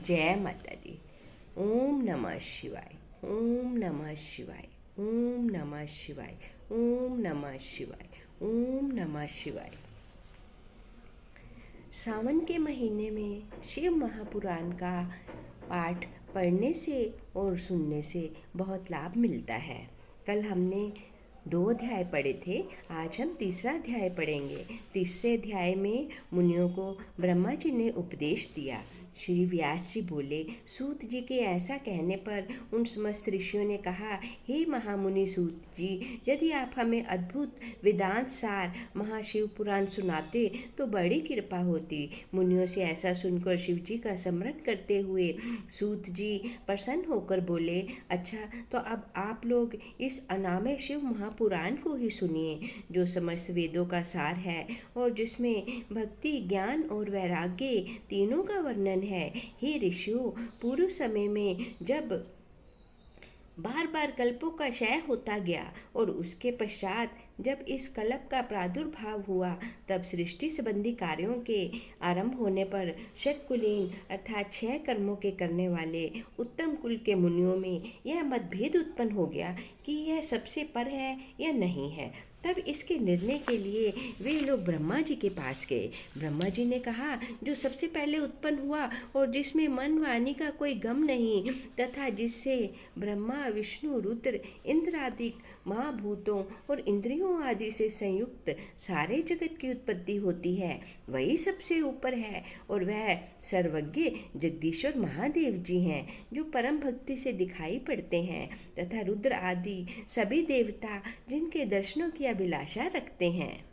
जय माता दी। ओम नमः शिवाय, ओम नमः शिवाय, ओम नमः शिवाय, ओम नमः शिवाय, ओम नमः शिवाय। सावन के महीने में शिव महापुराण का पाठ पढ़ने से और सुनने से बहुत लाभ मिलता है। कल हमने 2 अध्याय पढ़े थे, आज हम तीसरा अध्याय पढ़ेंगे। तीसरे अध्याय में मुनियों को ब्रह्मा जी ने उपदेश दिया। श्री व्यास जी बोले, सूत जी के ऐसा कहने पर उन समस्त ऋषियों ने कहा, हे महामुनि सूत जी, यदि आप हमें अद्भुत वेदांत सार महाशिव पुराण सुनाते तो बड़ी कृपा होती। मुनियों से ऐसा सुनकर शिव जी का स्मरण करते हुए सूत जी प्रसन्न होकर बोले, अच्छा तो अब आप लोग इस अनामय शिव महापुराण को ही सुनिए, जो समस्त वेदों का सार है और जिसमें भक्ति, ज्ञान और वैराग्य तीनों का वर्णन है। हे ऋषियों, पूर्व समय में जब बार बार कल्पों का क्षय होता गया और उसके पश्चात जब इस कल्प का प्रादुर्भाव हुआ, तब सृष्टि संबंधी कार्यों के आरंभ होने पर षट्कुलीन अर्थात 6 कर्मों के करने वाले उत्तम कुल के मुनियों में यह मतभेद उत्पन्न हो गया कि यह सबसे पर है या नहीं है। तब इसके निर्णय के लिए वे लोग ब्रह्मा जी के पास गए। ब्रह्मा जी ने कहा, जो सबसे पहले उत्पन्न हुआ और जिसमें मन वाणी का कोई गम नहीं तथा जिससे ब्रह्मा, विष्णु, रुद्र, इंद्र आदि महाभूतों और इंद्रियों आदि से संयुक्त सारे जगत की उत्पत्ति होती है, वही सबसे ऊपर है और वह सर्वज्ञ जगदीश्वर महादेव जी हैं, जो परम भक्ति से दिखाई पड़ते हैं, तथा रुद्र आदि सभी देवता जिनके दर्शनों की अभिलाषा रखते हैं।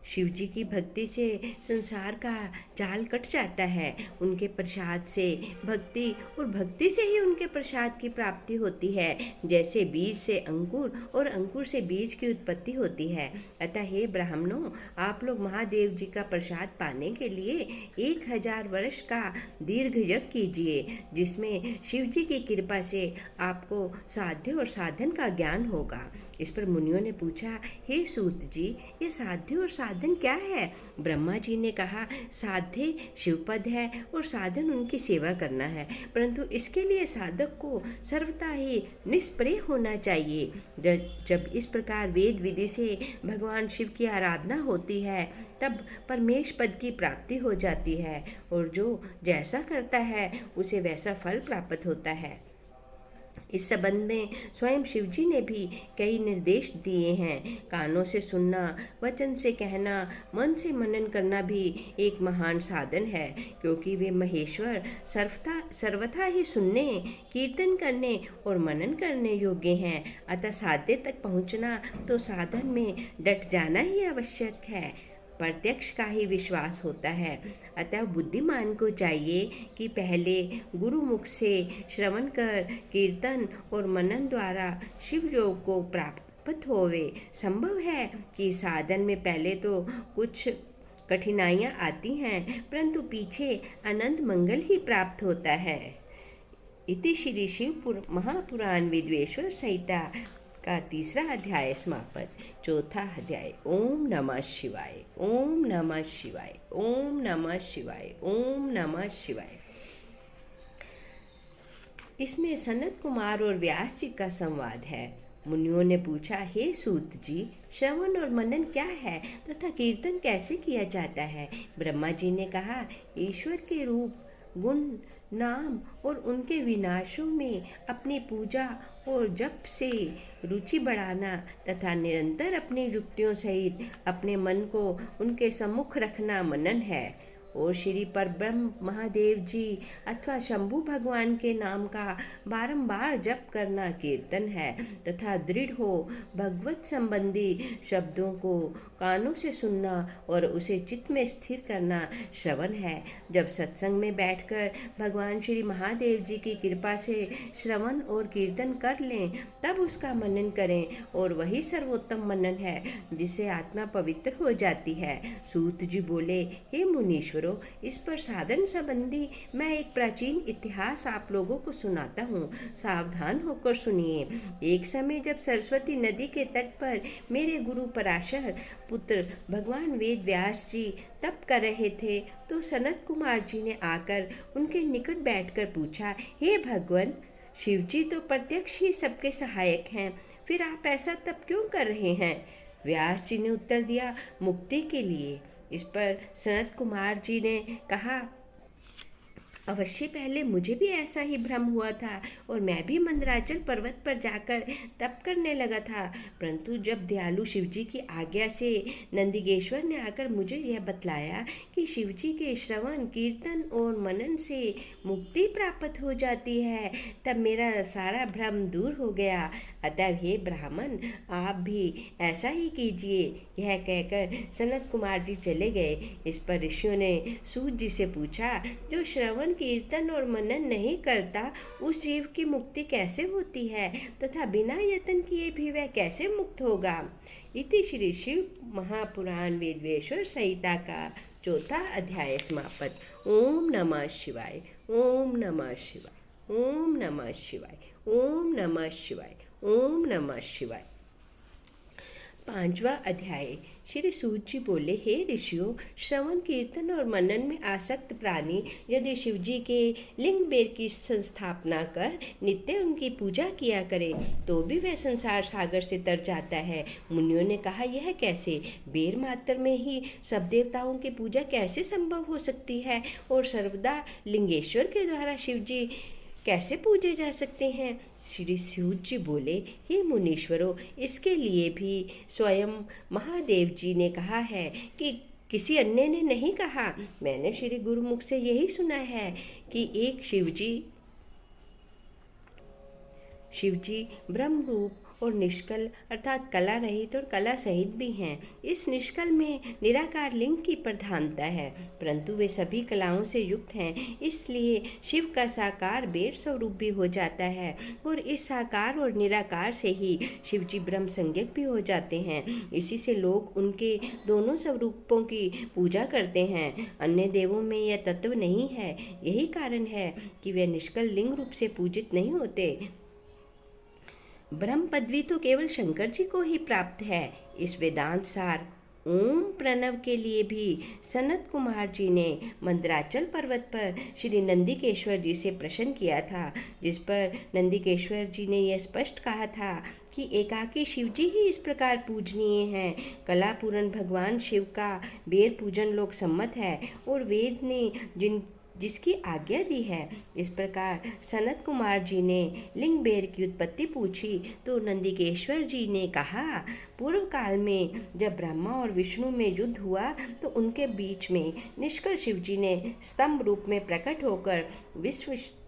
शिव जी की भक्ति से संसार का जाल कट जाता है। उनके प्रसाद से भक्ति और भक्ति से ही उनके प्रसाद की प्राप्ति होती है। जैसे बीज से अंकुर और अंकुर से बीज की उत्पत्ति होती है। अतः हे ब्राह्मणों, आप लोग महादेव जी का प्रसाद पाने के लिए 1000 वर्ष का दीर्घ यज्ञ कीजिए, जिसमें शिव जी की कृपा से आपको साध्य और साधन का ज्ञान होगा। इस पर मुनियों ने पूछा, हे सूत जी, ये साध्य और साधन क्या है? ब्रह्मा जी ने कहा, साध्य शिवपद है और साधन उनकी सेवा करना है, परंतु इसके लिए साधक को सर्वथा ही निष्प्रिय होना चाहिए। जब इस प्रकार वेद विधि से भगवान शिव की आराधना होती है, तब परमेश पद की प्राप्ति हो जाती है और जो जैसा करता है उसे वैसा फल प्राप्त होता है। इस संबंध में स्वयं शिव जी ने भी कई निर्देश दिए हैं। कानों से सुनना, वचन से कहना, मन से मनन करना भी एक महान साधन है, क्योंकि वे महेश्वर सर्वथा ही सुनने, कीर्तन करने और मनन करने योग्य हैं। अतः साध्य तक पहुँचना तो साधन में डट जाना ही आवश्यक है। प्रत्यक्ष का ही विश्वास होता है। अतः बुद्धिमान को चाहिए कि पहले गुरु मुख से श्रवण कर कीर्तन और मनन द्वारा शिव योग को प्राप्त होवे। संभव है कि साधन में पहले तो कुछ कठिनाइयाँ आती हैं, परंतु पीछे अनंत मंगल ही प्राप्त होता है। इति श्री शिव महापुराण विद्वेश्वर संहिता का 3रा अध्याय समापत। 4था अध्याय। ओम नमः शिवाय, ओम नमः शिवाय, ओम नमः शिवाय, ओम नमः शिवाय। इसमें सनत कुमार और व्यास जी का संवाद है। मुनियों ने पूछा, हे सूत जी, श्रवण और मनन क्या है तथा कीर्तन कैसे किया जाता है? ब्रह्मा जी ने कहा, ईश्वर के रूप, गुण, नाम और उनके विनाशों में अपनी पूजा और जप से रुचि बढ़ाना तथा निरंतर अपनी युक्तियों सहित अपने मन को उनके सम्मुख रखना मनन है। और श्री परब्रह्म महादेव जी अथवा शंभु भगवान के नाम का बारंबार जप करना कीर्तन है, तथा दृढ़ हो भगवत संबंधी शब्दों को कानों से सुनना और उसे चित्त में स्थिर करना श्रवण है। जब सत्संग में बैठकर भगवान श्री महादेव जी की कृपा से श्रवण और कीर्तन कर लें, तब उसका मनन करें और वही सर्वोत्तम मनन है जिससे आत्मा पवित्र हो जाती है। सूत जी बोले, हे मुनीश्वर, मुनीश्वरों, इस पर साधन संबंधी मैं एक प्राचीन इतिहास आप लोगों को सुनाता हूँ। सावधान होकर सुनिए। एक समय जब सरस्वती नदी के तट पर मेरे गुरु पराशर पुत्र भगवान वेद व्यास जी तप कर रहे थे, तो सनत कुमार जी ने आकर उनके निकट बैठकर पूछा, हे भगवान, शिव जी तो प्रत्यक्ष ही सबके सहायक हैं, फिर आप ऐसा तप क्यों कर रहे हैं? व्यास जी ने उत्तर दिया, मुक्ति के लिए। इस पर सनत कुमार जी ने कहा, अवश्य पहले मुझे भी ऐसा ही भ्रम हुआ था और मैं भी मंदराचल पर्वत पर जाकर तप करने लगा था, परंतु जब दयालु शिवजी की आज्ञा से नंदिकेश्वर ने आकर मुझे यह बतलाया कि शिवजी के श्रवण कीर्तन और मनन से मुक्ति प्राप्त हो जाती है, तब मेरा सारा भ्रम दूर हो गया। अतः हे ब्राह्मण, आप भी ऐसा ही कीजिए। यह कहकर सनत कुमार जी चले गए। इस पर ऋषियों ने सूत जी से पूछा, जो श्रवण कीर्तन और मनन नहीं करता, उस जीव की मुक्ति कैसे होती है तथा बिना यत्न किए भी वह कैसे मुक्त होगा? इति श्री शिव महापुराण वेदवेश्वर संहिता का 4था अध्याय समाप्त। ओम नमः शिवाय। ओम नमः शिवाय। ओम नमः शिवाय। ओम नमः शिवाय। ओम नमः शिवाय। 5वां अध्याय। श्री सूत जी बोले, हे ऋषियों, श्रवण कीर्तन और मनन में आसक्त प्राणी यदि शिवजी के लिंग बेर की संस्थापना कर नित्य उनकी पूजा किया करे तो भी वह संसार सागर से तर जाता है। मुनियों ने कहा, यह कैसे? बेर मात्र में ही सब देवताओं की पूजा कैसे संभव हो सकती है और सर्वदा लिंगेश्वर के द्वारा शिवजी कैसे पूजे जा सकते हैं? श्री सूत जी बोले, हे मुनीश्वरों, इसके लिए भी स्वयं महादेव जी ने कहा है कि किसी अन्य ने नहीं कहा। मैंने श्री गुरुमुख से यही सुना है कि एक शिवजी ब्रह्म रूप और निष्कल अर्थात कला रहित और कला सहित भी हैं। इस निष्कल में निराकार लिंग की प्रधानता है, परंतु वे सभी कलाओं से युक्त हैं, इसलिए शिव का साकार बेर स्वरूप भी हो जाता है और इस साकार और निराकार से ही शिवजी ब्रह्म संज्ञक भी हो जाते हैं। इसी से लोग उनके दोनों स्वरूपों की पूजा करते हैं। अन्य देवों में यह तत्व नहीं है, यही कारण है कि वे निष्कल लिंग रूप से पूजित नहीं होते। ब्रह्म पदवी तो केवल शंकर जी को ही प्राप्त है। इस वेदांत सार ओम प्रणव के लिए भी सनत कुमार जी ने मंदराचल पर्वत पर श्री नंदिकेश्वर जी से प्रश्न किया था, जिस पर नंदिकेश्वर जी ने यह स्पष्ट कहा था कि एकाकी शिव जी ही इस प्रकार पूजनीय हैं। कलापूर्ण भगवान शिव का बेर पूजन लोक सम्मत है और वेद ने जिसकी आज्ञा दी है। इस प्रकार सनत कुमार जी ने लिंग बेर की उत्पत्ति पूछी तो नंदिकेश्वर जी ने कहा, पूर्व काल में जब ब्रह्मा और विष्णु में युद्ध हुआ तो उनके बीच में निष्कल शिव जी ने स्तंभ रूप में प्रकट होकर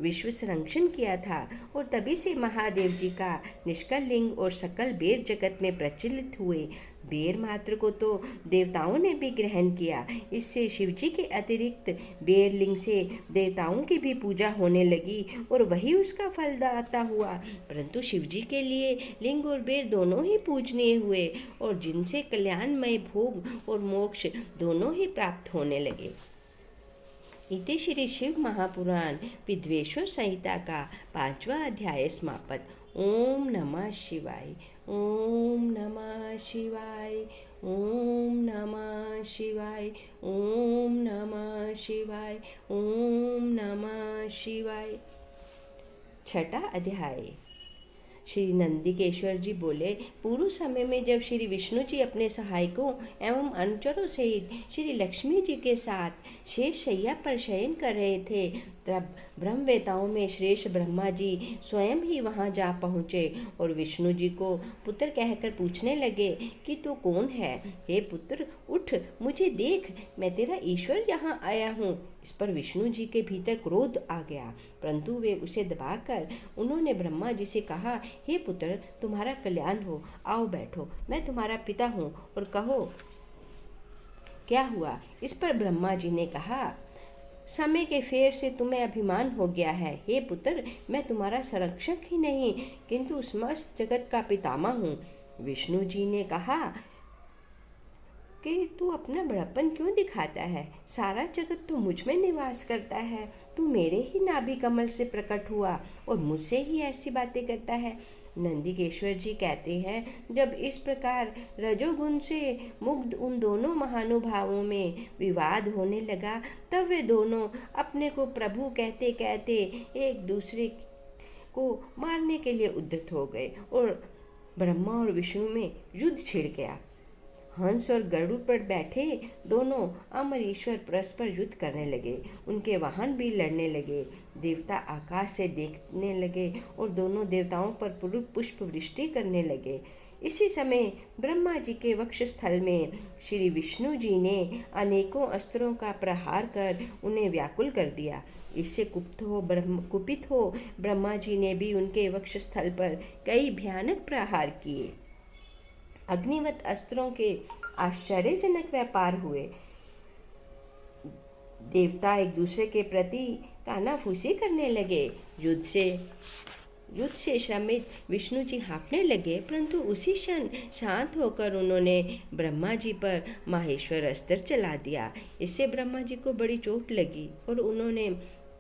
विश्व संरक्षण किया था और तभी से महादेव जी का निष्कल लिंग और सकल बेर जगत में प्रचलित हुए। बेर मात्र को तो देवताओं ने भी ग्रहण किया। इससे शिवजी के अतिरिक्त बेर लिंग से देवताओं की भी पूजा होने लगी और वही उसका फलदाता हुआ। परंतु शिवजी के लिए लिंग और बेर दोनों ही पूजनीय हुए और जिनसे कल्याणमय भोग और मोक्ष दोनों ही प्राप्त होने लगे। इति श्री शिव महापुराण विद्वेश्वर संहिता का 5वां अध्याय समाप्त। ओम नमः शिवाय। ओम नमः शिवाय। ओम नमः शिवाय। ओम नमः शिवाय। ओम नमः शिवाय। 6वां अध्याय। श्री नंदिकेश्वर जी बोले, पूर्व समय में जब श्री विष्णु जी अपने सहायकों एवं अनुचरों सहित श्री लक्ष्मी जी के साथ शेष शैया पर शयन कर रहे थे, तब ब्रह्मवेताओं में श्रेष्ठ ब्रह्मा जी स्वयं ही वहां जा पहुँचे और विष्णु जी को पुत्र कहकर पूछने लगे कि तू कौन है? हे पुत्र, उठ, मुझे देख, मैं तेरा ईश्वर यहाँ आया हूँ। इस पर विष्णु जी के भीतर क्रोध आ गया, परंतु वे उसे दबाकर उन्होंने ब्रह्मा जी से कहा, हे पुत्र, तुम्हारा कल्याण हो, आओ बैठो, मैं तुम्हारा पिता हूँ और कहो क्या हुआ? इस पर ब्रह्मा जी ने कहा, समय के फेर से तुम्हें अभिमान हो गया है। हे पुत्र, मैं तुम्हारा संरक्षक ही नहीं किंतु समस्त जगत का पितामह हूँ। विष्णु जी ने कहा, कि तू अपना बड़प्पन क्यों दिखाता है? सारा जगत तो मुझ में निवास करता है। तू मेरे ही नाभि कमल से प्रकट हुआ और मुझसे ही ऐसी बातें करता है। नंदिकेश्वर जी कहते हैं, जब इस प्रकार रजोगुण से मुग्ध उन दोनों महानुभावों में विवाद होने लगा, तब वे दोनों अपने को प्रभु कहते कहते एक दूसरे को मारने के लिए उद्यत हो गए और ब्रह्मा और विष्णु में युद्ध छिड़ गया। हंस और गरुड़ पर बैठे दोनों अमर ईश्वर परस्पर युद्ध करने लगे। उनके वाहन भी लड़ने लगे। देवता आकाश से देखने लगे और दोनों देवताओं पर पुष्प वृष्टि करने लगे। इसी समय ब्रह्मा जी के वक्षस्थल में श्री विष्णु जी ने अनेकों अस्त्रों का प्रहार कर उन्हें व्याकुल कर दिया। इससे कुपित हो ब्रह्मा जी ने भी उनके वक्षस्थल पर कई भयानक प्रहार किए। अग्निवत अस्त्रों के आश्चर्यजनक व्यापार हुए। देवता एक दूसरे के प्रति कानाफूसी करने लगे। युद्ध से श्रमित विष्णु जी हाँफने लगे, परंतु उसी क्षण शांत होकर उन्होंने ब्रह्मा जी पर माहेश्वर अस्त्र चला दिया। इससे ब्रह्मा जी को बड़ी चोट लगी और उन्होंने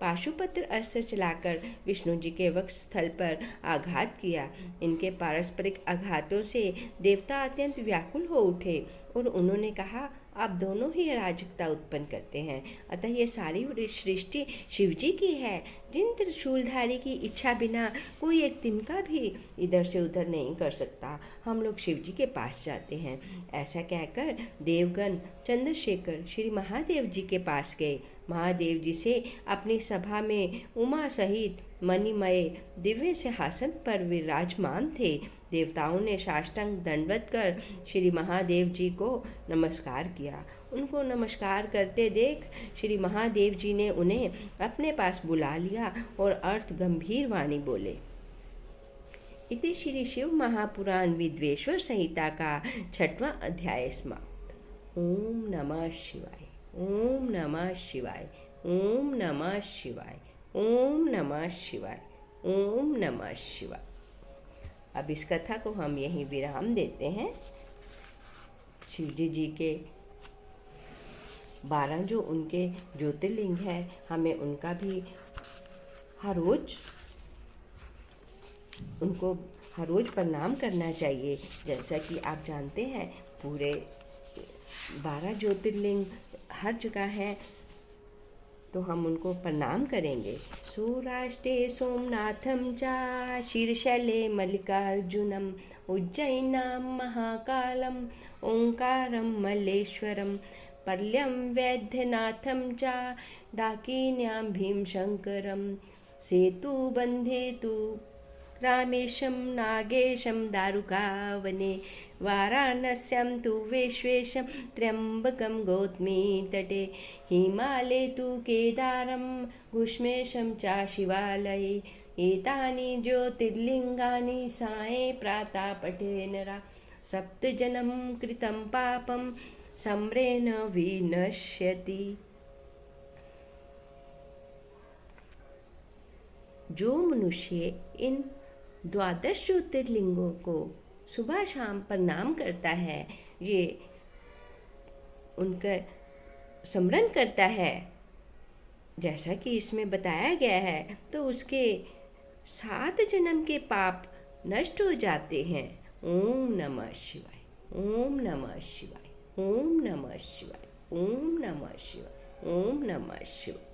पाशुपत्र अस्त्र चलाकर विष्णु जी के वक्षस्थल पर आघात किया। इनके पारस्परिक आघातों से देवता अत्यंत व्याकुल हो उठे और उन्होंने कहा, आप दोनों ही अराजकता उत्पन्न करते हैं, अतः ये सारी सृष्टि शिव जी की है, जिन त्रिशूलधारी की इच्छा बिना कोई एक तिनका भी इधर से उधर नहीं कर सकता। हम लोग शिव जी के पास जाते हैं। ऐसा कहकर देवगण चंद्रशेखर श्री महादेव जी के पास गए। महादेव जी से अपनी सभा में उमा सहित मणिमय दिव्य सिंहासन पर विराजमान थे। देवताओं ने साष्टांग दंडवत कर श्री महादेव जी को नमस्कार किया। उनको नमस्कार करते देख श्री महादेव जी ने उन्हें अपने पास बुला लिया और अर्थ गंभीर वाणी बोले। इति श्री शिव महापुराण विद्वेश्वर संहिता का 6वां अध्याय समाप्त। ओम नमः शिवाय। ओम नमः शिवाय। ओम नमः शिवाय। ओम नमः शिवाय। ओम नमः शिवाय। अब इस कथा को हम यहीं विराम देते हैं। शिवजी जी के 12 जो उनके ज्योतिर्लिंग है, हमें उनका भी उनको हर रोज प्रणाम करना चाहिए। जैसा कि आप जानते हैं, पूरे 12 ज्योतिर्लिंग हर जगह है, तो हम उनको प्रणाम करेंगे। सौराष्ट्रे सोमनाथम च शीर्षले मल्लिकार्जुनम उज्जैनां महाकालम ओंकारं मल्लेश्वरम पर्यं वैद्यनाथं च डाकिन्यां भीमशंकरं सेतुबन्धे तु रामेशं नागेशं दारुकावने वाराणस्यां तु विश्वेशं त्र्यम्बकं गौतमी तटे हिमालये तु केदारं घुष्मेशं च शिवालये एतानि ज्योतिर्लिङ्गानि साये प्रातः पठे नरा सप्तजन्म कृतं पापं सम्रेण विनश्यति। जो मनुष्य इन 12 ज्योतिर्लिंगों को सुबह शाम प्रणाम करता है, ये उनका स्मरण करता है जैसा कि इसमें बताया गया है, तो उसके 7 जन्म के पाप नष्ट हो जाते हैं। ओम नमः शिवाय। ओम नमः शिवाय। ओम नमः शिवाय। ओम नमः शिवाय। ओम नमः शिवाय।